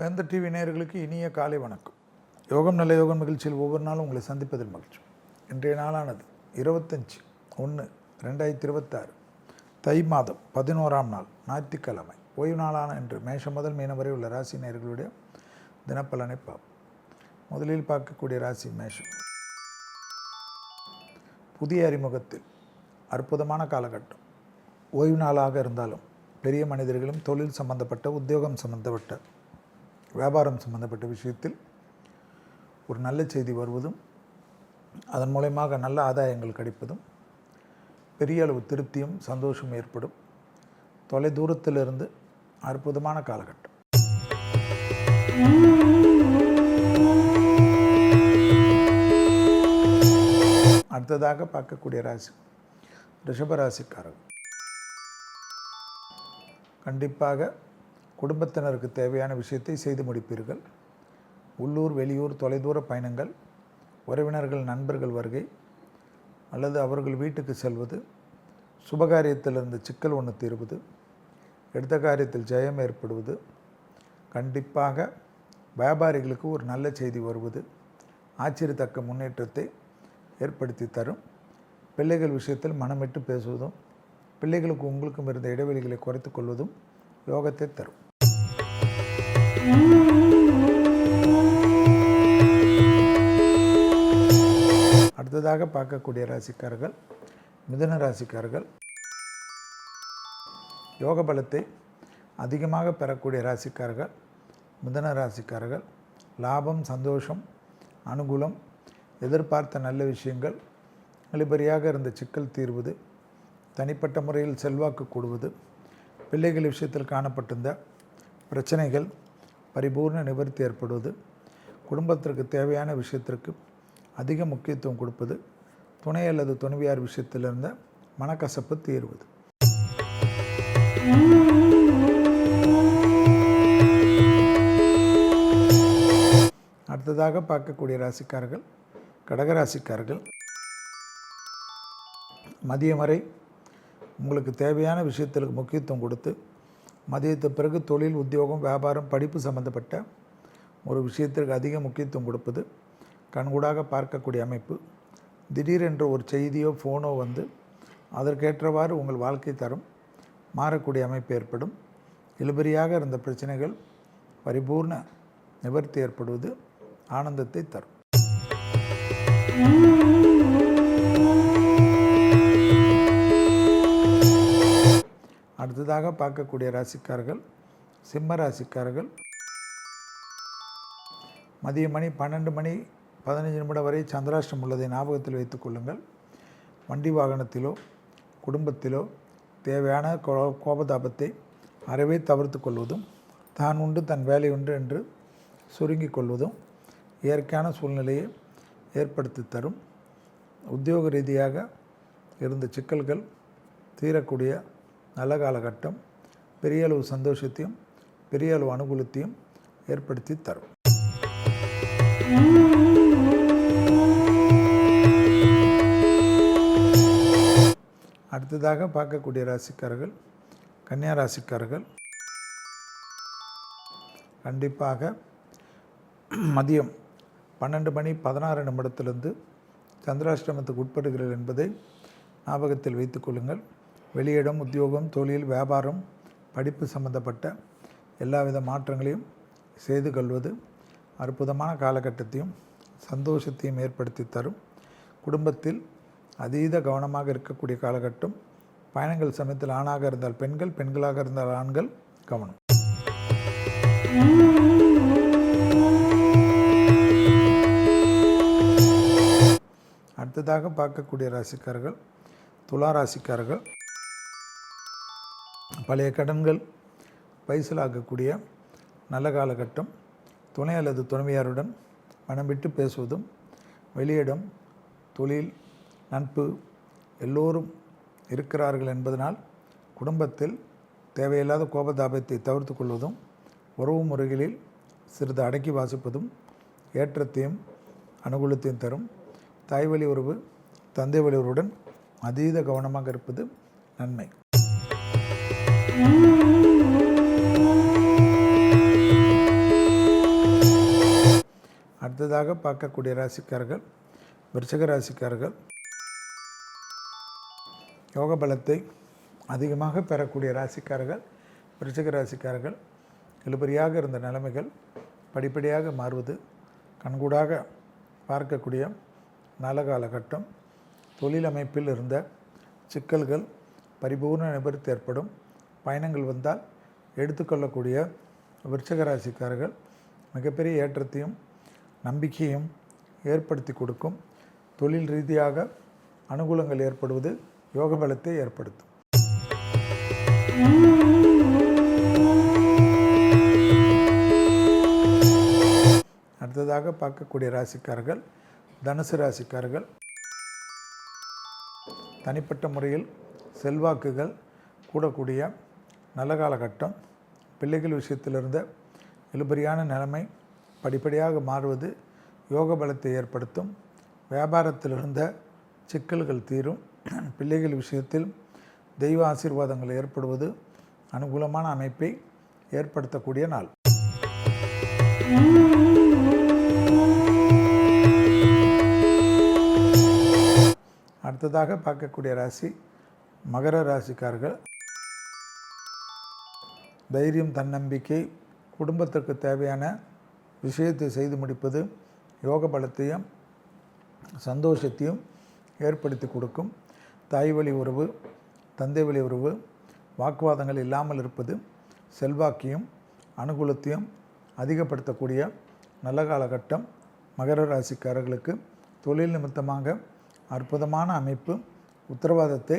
வேந்தர் டிவி நேயர்களுக்கு இனிய காலை வணக்கம். யோகம் நல்ல யோகம் நிகழ்ச்சியில் ஒவ்வொரு நாளும் உங்களை சந்திப்பதில் மகிழ்ச்சி. இன்றைய நாளானது 25/1/2026 தை மாதம் 11ஆம் நாள் ஞாயிற்றுக்கிழமை ஓய்வு நாளான இன்று மேஷம் முதல் மீனம் வரை உள்ள ராசி நேயர்களுடைய தினப்பலனை பார்ப்போம். முதலில் பார்க்கக்கூடிய ராசி மேஷம். புதிய அறிமுகத்தில் அற்புதமான காலகட்டம். ஓய்வு நாளாக இருந்தாலும் பெரிய மனிதர்களும் தொழில் சம்பந்தப்பட்ட, உத்தியோகம் சம்பந்தப்பட்ட, வியாபாரம் சம்பந்தப்பட்ட விஷயத்தில் ஒரு நல்ல செய்தி வருவதும், அதன் மூலமாக நல்ல ஆதாயங்கள் கிடைப்பதும், பெரிய அளவு திருப்தியும் சந்தோஷம் ஏற்படும். தொலை தூரத்திலிருந்து அற்புதமான காலகட்டம். அடுத்ததாக பார்க்கக்கூடிய ராசி ரிஷபராசிக்காரர்கள். கண்டிப்பாக குடும்பத்தினருக்கு தேவையான விஷயத்தை செய்து முடிப்பீர்கள். உள்ளூர் வெளியூர் தொலைதூர பயணங்கள், உறவினர்கள் நண்பர்கள் வருகை அல்லது அவர்கள் வீட்டுக்கு செல்வது, சுபகாரியத்திலிருந்து சிக்கல் ஒன்று தீர்வது, எடுத்த காரியத்தில் ஜெயம் ஏற்படுவது, கண்டிப்பாக வியாபாரிகளுக்கு ஒரு நல்ல செய்தி வருவது ஆச்சரியத்தக்க முன்னேற்றத்தை ஏற்படுத்தி தரும். பிள்ளைகள் விஷயத்தில் மனமிட்டு பேசுவதும், பிள்ளைகளுக்கு உங்களுக்கும் இருந்த இடைவெளிகளை குறைத்து கொள்வதும் யோகத்தை தரும். அடுத்ததாக பார்க்கக்கூடிய ராசிக்காரர்கள் மிதுன ராசிக்காரர்கள். யோக பலத்தை அதிகமாக பெறக்கூடிய ராசிக்காரர்கள் மிதுன ராசிக்காரர்கள். லாபம், சந்தோஷம், அனுகூலம், எதிர்பார்த்த நல்ல விஷயங்கள், இழுபறியாக இருந்த சிக்கல் தீர்வது, தனிப்பட்ட முறையில் செல்வாக்கு கூடுவது, பிள்ளைகள் விஷயத்தில் காணப்பட்டிருந்த பிரச்சனைகள் பரிபூர்ண நிவர்த்தி ஏற்படுவது, குடும்பத்திற்கு தேவையான விஷயத்திற்கு அதிக முக்கியத்துவம் கொடுப்பது, துணை அல்லது துணைவியார் விஷயத்தில் இருந்த மனக்கசப்பு தீர்வது. அடுத்ததாக பார்க்கக்கூடிய ராசிக்காரர்கள் கடகராசிக்காரர்கள். மதியம் வரை உங்களுக்கு தேவையான விஷயத்திற்கு முக்கியத்துவம் கொடுத்து, மதியத்து பிறகு தொழில், உத்தியோகம், வியாபாரம், படிப்பு சம்பந்தப்பட்ட ஒரு விஷயத்திற்கு அதிக முக்கியத்துவம் கொடுப்பது, கண்கூடாக பார்க்கக்கூடிய அமைப்பு, திடீரென்று ஒரு செய்தியோ ஃபோனோ வந்து அதற்கேற்றவாறு உங்கள் வாழ்க்கை தரம் மாறக்கூடிய அமைப்பு ஏற்படும். இழுபறியாக இருந்த பிரச்சனைகள் பரிபூர்ண நிவர்த்தி ஏற்படுவது ஆனந்தத்தை தரும். அடுத்ததாக பார்க்கக்கூடிய ராசிக்காரர்கள் சிம்ம ராசிக்காரர்கள். மதிய மணி 12:15 வரை சந்திராஷ்டம் உள்ளதை ஞாபகத்தில் வைத்துக் கொள்ளுங்கள். வண்டி வாகனத்திலோ குடும்பத்திலோ தேவையான கோபதாபத்தை அறவே தவிர்த்து கொள்வதும், தான் உண்டு தன் வேலை உண்டு என்று சுருங்கிக் கொள்வதும் இயற்கையான சூழ்நிலையை ஏற்படுத்தி தரும். உத்தியோக ரீதியாக இருந்த சிக்கல்கள் தீரக்கூடிய நல்ல காலகட்டம். பெரிய அளவு சந்தோஷத்தையும் பெரிய அளவு அனுகூலத்தையும் ஏற்படுத்தி தரும். அடுத்ததாக பார்க்கக்கூடிய ராசிக்காரர்கள் கன்னியா ராசிக்காரர்கள். கண்டிப்பாக மதியம் 12:16 சந்திராஷ்டமத்துக்கு உட்படுகிறது என்பதை ஞாபகத்தில் வைத்துக் கொள்ளுங்கள். வெளியிடம், உத்தியோகம், தொழில், வியாபாரம், படிப்பு சம்பந்தப்பட்ட எல்லாவித மாற்றங்களையும் செய்து கொள்வது அற்புதமான காலகட்டத்தையும் சந்தோஷத்தையும் ஏற்படுத்தி தரும். குடும்பத்தில் அதீத கவனமாக இருக்கக்கூடிய காலகட்டம். பயணங்கள் சமயத்தில் ஆணாக இருந்தால் பெண்கள், பெண்களாக இருந்தால் ஆண்கள் கவனம். அடுத்ததாக பார்க்கக்கூடிய ராசிக்காரர்கள் துலா ராசிக்காரர்கள். பழைய கடன்கள் பைசலாகக்கூடிய நல்ல காலகட்டம். துணை அல்லது துணைவியாருடன் மனம் விட்டு பேசுவதும், வெளியிடம், தொழில், நட்பு எல்லோரும் இருக்கிறார்கள் என்பதனால் குடும்பத்தில் தேவையில்லாத கோபதாபத்தை தவிர்த்து கொள்வதும், உறவு முறைகளில் சிறிது அடக்கி வாசிப்பதும் ஏற்றத்தையும் அனுகூலத்தையும் தரும். தாய் வழி உறவு, தந்தை வழி உறவுடன் அதீத கவனமாக இருப்பது நன்மை. அடுத்ததாக பார்க்கக்கூடிய ராசிக்காரர்கள் விருச்சிக ராசிக்காரர்கள். யோக பலத்தை அதிகமாக பெறக்கூடிய ராசிக்காரர்கள் விருச்சிக ராசிக்காரர்கள். இழுபறியாக இருந்த நிலைமைகள் படிப்படியாக மாறுவது, கண்கூடாக பார்க்கக்கூடிய நல்ல காலகட்டம். தொழில் அமைப்பில் இருந்த சிக்கல்கள் பரிபூர்ண நிவர்த்தி ஏற்படும். பயணங்கள் வந்தால் எடுத்துக்கொள்ளக்கூடிய விருச்சிக ராசிக்காரர்கள் மிகப்பெரிய ஏற்றத்தையும் நம்பிக்கையும் ஏற்படுத்தி கொடுக்கும். தொழில் ரீதியாக அனுகூலங்கள் ஏற்படுவது யோக பலத்தை ஏற்படுத்தும். அடுத்ததாக பார்க்கக்கூடிய ராசிக்காரர்கள் தனுசு ராசிக்காரர்கள். தனிப்பட்ட முறையில் செல்வாக்குகள் கூடக்கூடிய நல்ல காலகட்டம். பிள்ளைகள் விஷயத்திலிருந்த இழுபறியான நிலைமை படிப்படியாக மாறுவது யோக பலத்தை ஏற்படுத்தும். வியாபாரத்திலிருந்த சிக்கல்கள் தீரும். பிள்ளைகள் விஷயத்தில் தெய்வ ஆசீர்வாதங்கள் ஏற்படுவது அனுகூலமான அமைப்பை ஏற்படுத்தக்கூடிய நாள். அடுத்ததாக பார்க்கக்கூடிய ராசி மகர ராசிக்காரர்கள். தைரியம், தன்னம்பிக்கை, குடும்பத்திற்கு தேவையான விஷயத்தை செய்து முடிப்பது யோக பலத்தையும் சந்தோஷத்தையும் ஏற்படுத்தி கொடுக்கும். தாய் வழி உறவு, தந்தை வழி உறவு, வாக்குவாதங்கள் இல்லாமல் இருப்பது செல்வாக்கையும் அனுகூலத்தையும் அதிகப்படுத்தக்கூடிய நல்ல காலகட்டம். மகர ராசிக்காரர்களுக்கு தொழில் நிமித்தமாக அற்புதமான அமைப்பு உத்தரவாதத்தை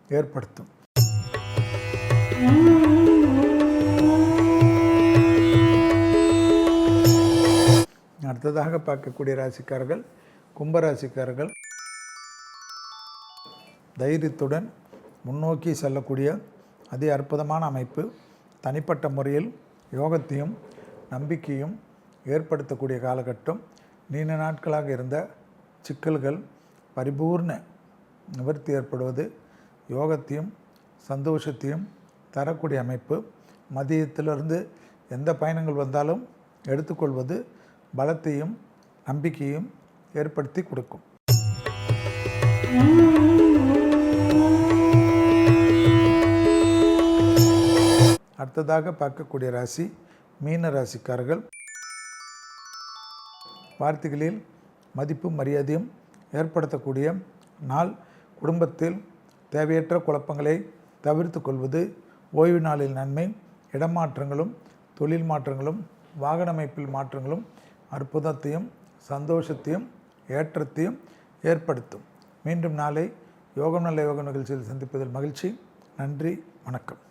ஏற்படுத்தும். அடுத்ததாக பார்க்கக்கூடிய ராசிக்காரர்கள் கும்பராசிக்காரர்கள். தைரியத்துடன் முன்னோக்கி செல்லக்கூடிய அதி அற்புதமான அமைப்பு. தனிப்பட்ட முறையில் யோகத்தையும் நம்பிக்கையும் ஏற்படுத்தக்கூடிய காலகட்டம். நீண்ட நாட்களாக இருந்த சிக்கல்கள் பரிபூர்ண நிவர்த்தி ஏற்படுவது யோகத்தையும் சந்தோஷத்தையும் தரக்கூடிய அமைப்பு. மதியத்திலிருந்து எந்த பயணங்கள் வந்தாலும் எடுத்துக்கொள்வது பலத்தையும் நம்பிக்கையும் ஏற்படுத்தி கொடுக்கும். அடுத்ததாக பார்க்கக்கூடிய ராசி மீன ராசிக்காரர்கள். வார்த்தைகளில் மதிப்பும் மரியாதையும் ஏற்படுத்தக்கூடிய நாள். குடும்பத்தில் தேவையற்ற குழப்பங்களை தவிர்த்து கொள்வது ஓய்வு நாளில் நன்மை. இடமாற்றங்களும் தொழில் மாற்றங்களும் வாகன அமைப்பில் மாற்றங்களும் அற்புதத்தையும் சந்தோஷத்தையும் ஏற்றத்தையும் ஏற்படுத்தும். மீண்டும் நாளை யோகம் நல்ல யோக நிகழ்ச்சியில் சந்திப்பதில் மகிழ்ச்சி. நன்றி, வணக்கம்.